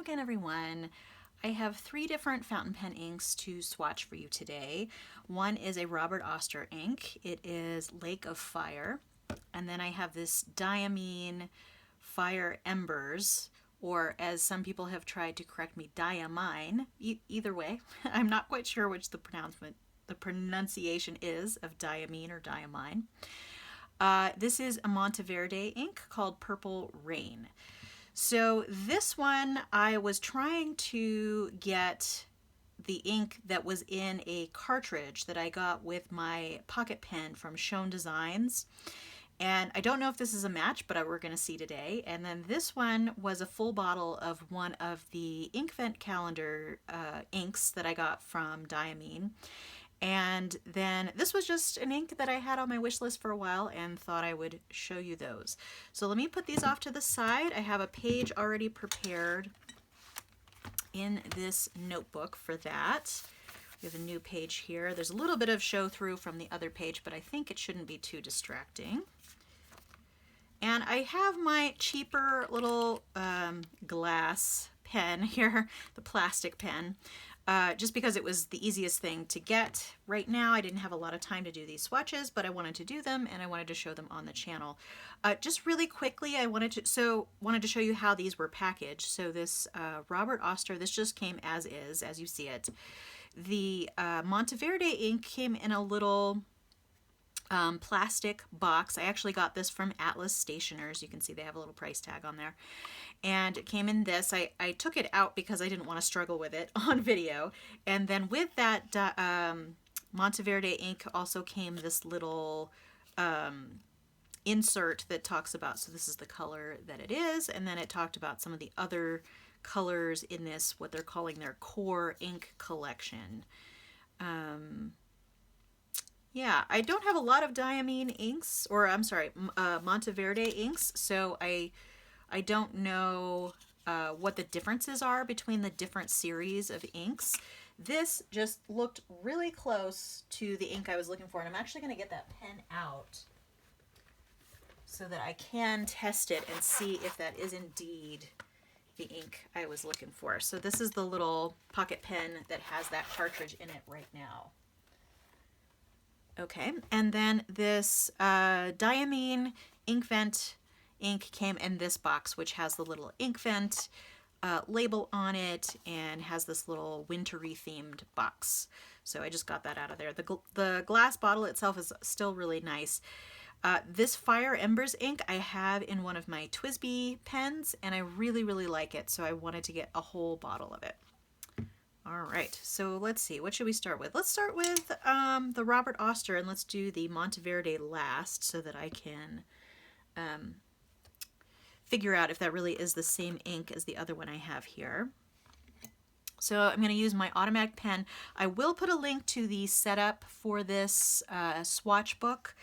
Hello again, everyone. I have 3 different fountain pen inks to swatch for you today. One is a Robert Oster ink. It is Lake of Fire. And then I have this Diamine Fire Embers, or as some people have tried to correct me, Diamine. Either way, I'm not quite sure which the pronunciation is of Diamine or Diamine. This is a Monteverde ink called Purple Rain. So this one, I was trying to get the ink that was in a cartridge that I got with my pocket pen from Shown Designs. And I don't know if this is a match, but we're going to see today. And then this one was a full bottle of one of the Inkvent calendar inks that I got from Diamine. And then this was just an ink that I had on my wish list for a while and thought I would show you those. So let me put these off to the side. I have a page already prepared in this notebook for that. We have a new page here. There's a little bit of show through from the other page, but I think it shouldn't be too distracting. And I have my cheaper little glass pen here, the plastic pen. Just because it was the easiest thing to get. Right now I didn't have a lot of time to do these swatches, but I wanted to do them and I wanted to show them on the channel. Just really quickly, I wanted to show you how these were packaged. So this Robert Oster, this just came as is, as you see it. The Monteverde ink came in a little plastic box. I actually got this from Atlas Stationers. You can see they have a little price tag on there. And it came in this. I took it out because I didn't want to struggle with it on video. And then with that Monteverde ink also came this little insert that talks about, so this is the color that it is, and then it talked about some of the other colors in this, what they're calling their core ink collection. Yeah, I don't have a lot of Diamine inks, or I'm sorry, Monteverde inks, so I don't know what the differences are between the different series of inks. This just looked really close to the ink I was looking for, and I'm actually going to get that pen out so that I can test it and see if that is indeed the ink I was looking for. So this is the little pocket pen that has that cartridge in it right now. Okay, and then this Diamine Inkvent ink came in this box, which has the little Inkvent label on it and has this little wintry themed box. So I just got that out of there. The glass bottle itself is still really nice. This Fire Embers ink I have in one of my TWSBI pens, and I really, really like it, so I wanted to get a whole bottle of it. All right, so let's see, what should we start with? Let's start with the Robert Oster, and let's do the Monteverde last so that I can figure out if that really is the same ink as the other one I have here. So I'm going to use my automatic pen. I will put a link to the setup for this swatch book,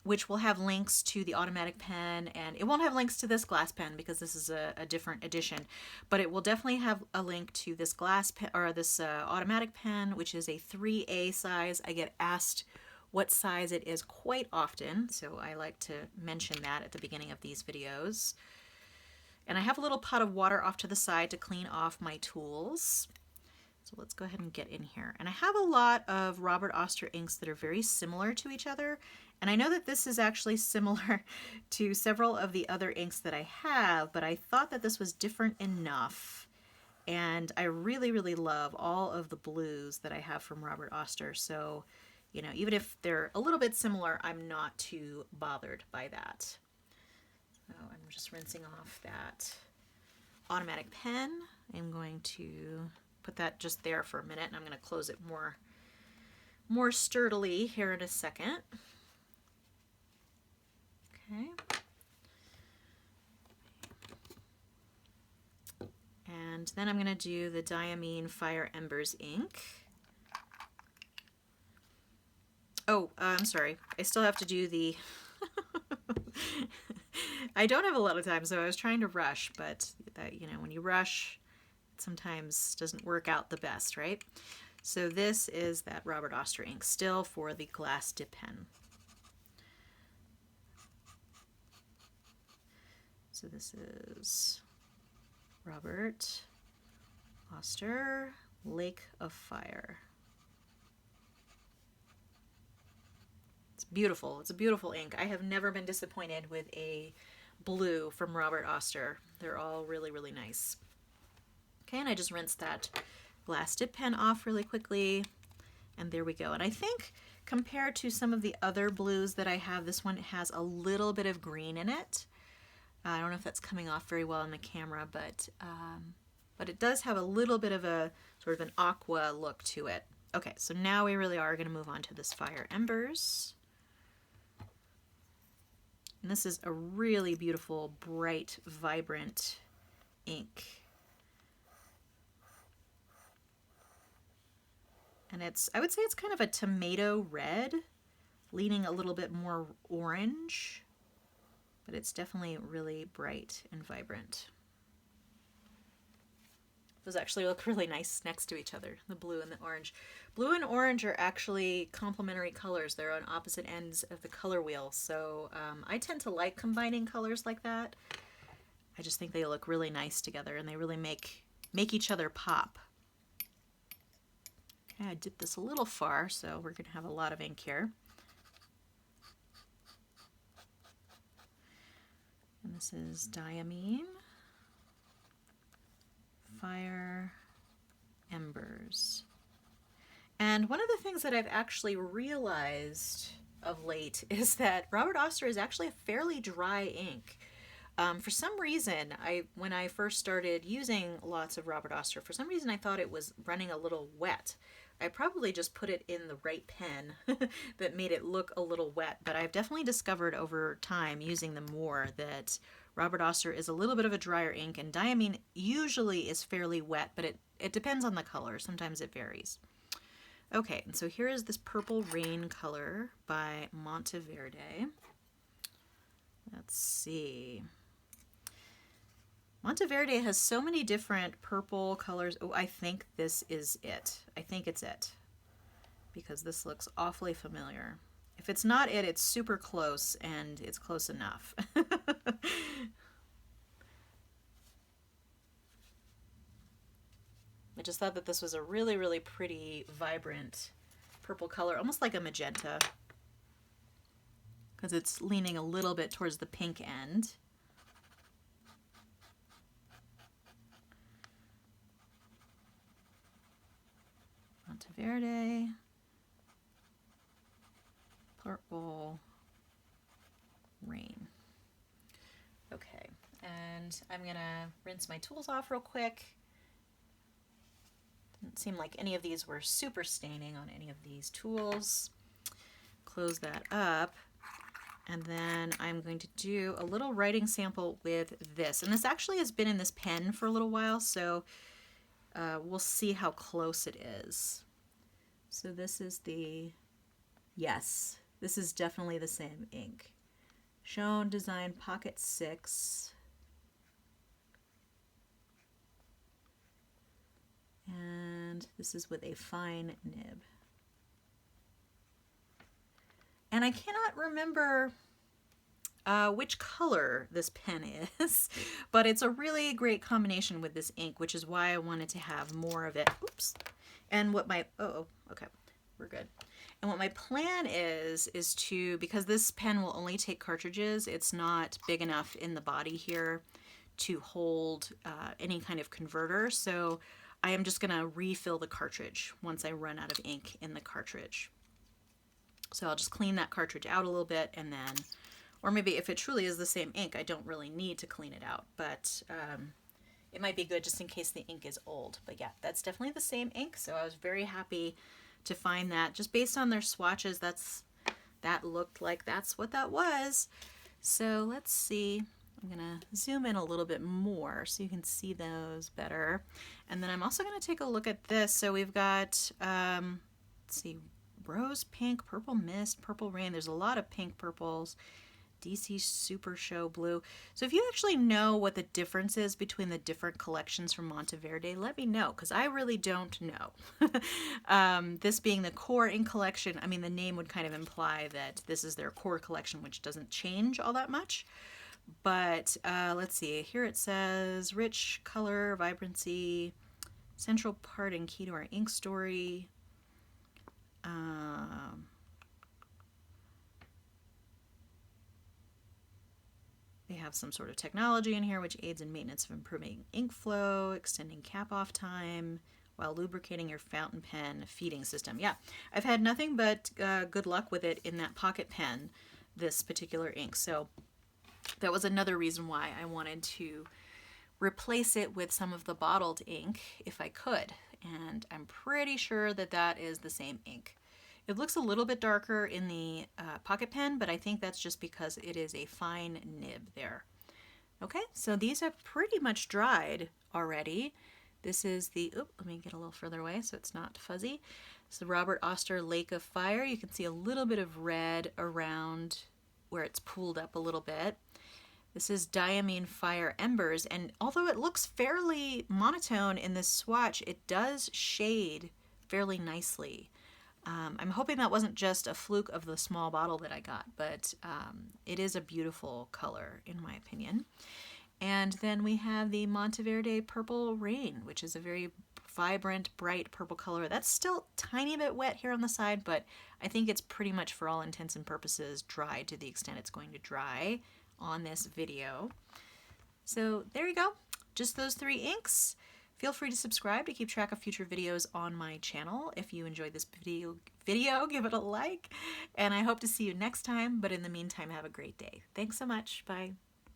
which will have links to the automatic pen, and it won't have links to this glass pen because this is a different edition, but it will definitely have a link to this glass pen, or this automatic pen, which is a 3A size. I get asked what size it is quite often, so I like to mention that at the beginning of these videos. And I have a little pot of water off to the side to clean off my tools. So let's go ahead and get in here. And I have a lot of Robert Oster inks that are very similar to each other. And I know that this is actually similar to several of the other inks that I have, but I thought that this was different enough. And I really, really love all of the blues that I have from Robert Oster. So, you know, even if they're a little bit similar, I'm not too bothered by that. So I'm just rinsing off that automatic pen. I'm going to put that just there for a minute, and I'm going to close it more sturdily here in a second. Okay. And then I'm going to do the Diamine Fire Embers ink. Oh, I'm sorry. I still have to do the... I don't have a lot of time, so I was trying to rush, but that, you know, when you rush, it sometimes doesn't work out the best, right? So this is that Robert Oster ink, still for the glass dip pen. So this is Robert Oster, Lake of Fire. It's beautiful. It's a beautiful ink. I have never been disappointed with a blue from Robert Oster. They're all really, really nice. Okay, and I just rinsed that glass dip pen off really quickly. And there we go. And I think compared to some of the other blues that I have, this one has a little bit of green in it. I don't know if that's coming off very well on the camera, but it does have a little bit of a sort of an aqua look to it. Okay, so now we really are going to move on to this Fire Embers. And this is a really beautiful, bright, vibrant ink. And I would say it's kind of a tomato red, leaning a little bit more orange, but it's definitely really bright and vibrant. Those actually look really nice next to each other, the blue and the orange. Blue and orange are actually complementary colors. They're on opposite ends of the color wheel, so I tend to like combining colors like that. I just think they look really nice together, and they really make each other pop. Okay, I dipped this a little far, so we're going to have a lot of ink here. And this is Diamine, Fire Embers. And one of the things that I've actually realized of late is that Robert Oster is actually a fairly dry ink. For some reason, when I first started using lots of Robert Oster, for some reason I thought it was running a little wet. I probably just put it in the right pen that made it look a little wet, but I've definitely discovered over time using them more that Robert Oster is a little bit of a drier ink, and Diamine usually is fairly wet, but it depends on the color. Sometimes it varies. Okay, and so here is this Purple Rain color by Monteverde. Let's see. Monteverde has so many different purple colors. Oh, I think this is it. I think it's it, because this looks awfully familiar. If it's not it, it's super close, and it's close enough. I just thought that this was a really, really pretty, vibrant purple color, almost like a magenta, because it's leaning a little bit towards the pink end. Monteverde, Purple Rain. Okay, and I'm gonna rinse my tools off real quick. Didn't seem like any of these were super staining on any of these tools. Close that up, and then I'm going to do a little writing sample with this. And this actually has been in this pen for a little while, so we'll see how close it is. So this is yes, this is definitely the same ink. Shown Design Pocket 6. And this is with a fine nib. And I cannot remember which color this pen is, but it's a really great combination with this ink, which is why I wanted to have more of it. Oops. And what my, okay, we're good. And what my plan is to, because this pen will only take cartridges, it's not big enough in the body here to hold any kind of converter. So I am just gonna refill the cartridge once I run out of ink in the cartridge. So I'll just clean that cartridge out a little bit, and then, or maybe if it truly is the same ink, I don't really need to clean it out, but it might be good just in case the ink is old. But yeah, that's definitely the same ink, so I was very happy to find that. Just based on their swatches, that looked like that's what that was. So let's see. I'm gonna zoom in a little bit more so you can see those better. And then I'm also gonna take a look at this. So we've got, let's see, Rose Pink, Purple Mist, Purple Rain. There's a lot of pink purples. DC Super Show Blue. So if you actually know what the difference is between the different collections from Monteverde, let me know, because I really don't know. This being the core ink collection, I mean, the name would kind of imply that this is their core collection, which doesn't change all that much. But let's see, here it says rich color, vibrancy, Central part and key to our ink story. They have some sort of technology in here which aids in maintenance of improving ink flow, extending cap off time, while lubricating your fountain pen feeding system. Yeah, I've had nothing but good luck with it in that pocket pen, this particular ink. So that was another reason why I wanted to replace it with some of the bottled ink if I could. And I'm pretty sure that that is the same ink. It looks a little bit darker in the pocket pen, but I think that's just because it is a fine nib there. Okay, so these have pretty much dried already. This is the, let me get a little further away so it's not fuzzy. It's the Robert Oster Lake of Fire. You can see a little bit of red around where it's pooled up a little bit. This is Diamine Fire Embers, and although it looks fairly monotone in this swatch, it does shade fairly nicely. I'm hoping that wasn't just a fluke of the small bottle that I got, but it is a beautiful color in my opinion. And then we have the Monteverde Purple Rain, which is a very vibrant, bright purple color. That's still a tiny bit wet here on the side, but I think it's pretty much for all intents and purposes dried to the extent it's going to dry on this video. So there you go, just those 3 inks. Feel free to subscribe to keep track of future videos on my channel. If you enjoyed this video, give it a like, and I hope to see you next time, but in the meantime, have a great day. Thanks so much. Bye.